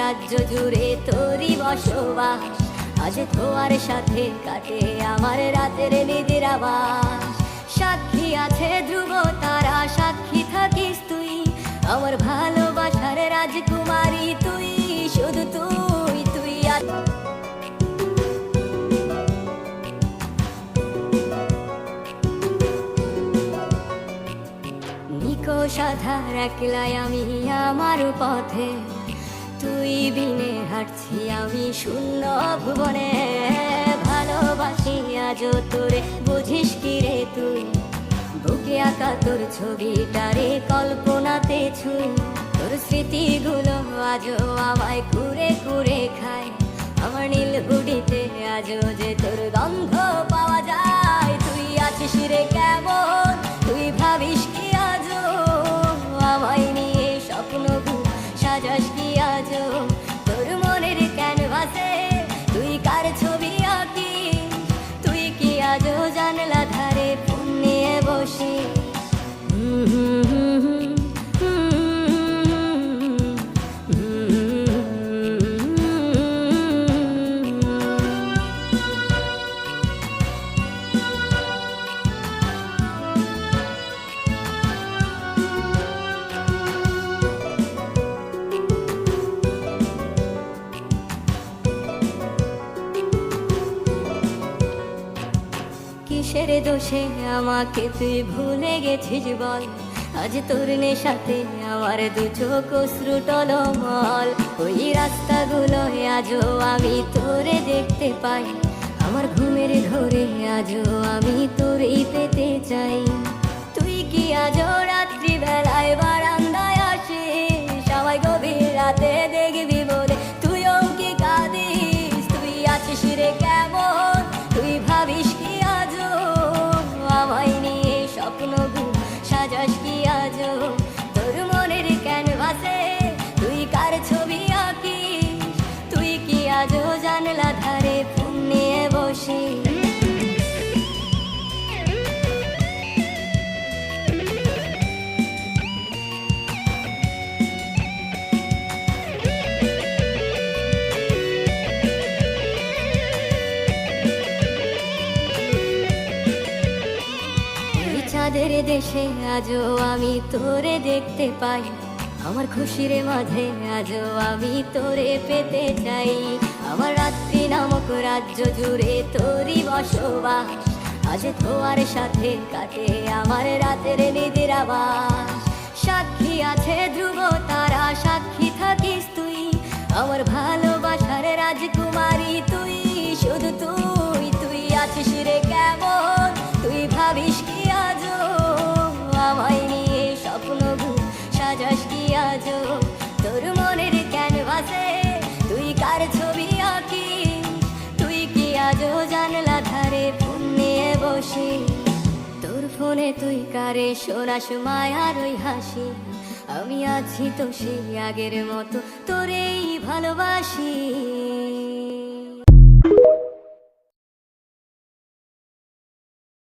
রাজ্য জুড়ে তোরই বসবাস। আজ তোর সাথে কাটে আমার রাতের নিদ্রাবাস। সাক্ষী আছে ধ্রুব তারা, সাক্ষী থাকিস তুই আমার ভালোবাসার রাজকুমারী। তুই শুধু তুই, তুই নিকষ আধার একলাই আমি আমার পথে, তুই বিনে হাঁটছি আমি শূন্য ভুবনে। ভালোবাসি আজও তোরে, বুঝিস কি রে তুই? বুকে আঁকা তোর ছবিটারে কল্পনাতে ছুঁই। তোর স্মৃতিগুলো আজও আমায় কুরে কুরে খায়। আমার নীল হুডিতে আজও যে তোর গন্ধ পাওয়া যায়। তুই আছিস রে কেমন, তুই ভাবিস কি আজও আমায় নিয়ে স্বপ্নগুলো সাজাস কি আজও? তোর মনের ক্যানভাসে তুই কার ছবি আঁকিস? তুই কি আজও জানলা ধারে ফোন নিয়ে বসি? কিসের দোষে আমাকে তুই ভুলে গেছিস বল? আজ তোর নেশাতে আমার দু চোখ অশ্রু টলমল। ওই রাস্তাগুলো আজও আমি তোরে দেখতে পাই। আমার ঘুমের ঘোরে আজও আমি তোরেই পেতে চাই। তুই কি আজও রাত্রিবেলায় বারান্দায় আসিস? আমায় গভীর রাতে দেখবি বলে তুইও কি কাঁদিস? তুই আছিস রে কেমন, তুই ভাবিস কি আজও আমায় নিয়ে স্বপ্নগুলো সাজাস কি আজও? তোর মনের ক্যানভাসে তুই কার ছবি আঁকিস? তুই কি আজও জানলা ধারে ফোন নিয়ে বসিস? চাঁদের দেশে আজও আমি তোরে দেখতে পাই। আমার খুশির মাঝে আজও আমি তোরে পেতে চাই। আমার রাত্রি নামক রাজ্য জুড়ে তোরই বসবাস। আজ তোর সাথে কাটে আমার রাতের নিদ্রাবাস। সাক্ষী আছে ধ্রুব তারা, সাক্ষী থাকিস তুই আমার ভালোবাসার রাজকুমারী। তুই শুধু তুই, তুই আছিস রে কেমন, তুই ভাবিস কি আজও আমায় নিয়ে স্বপ্নগুলো সাজাস কি আজও? তোর মনের ক্যানভাসে তুই কার ছবি আঁকিস? তুই কি আজও জানলা ধারে ফোন নিয়ে বসি? তোর ফোনে তুই কারে শোনাস মায়ার ওই হাসি? আমি আছি তো সেই আগের মতো তোরেই ভালোবাসি।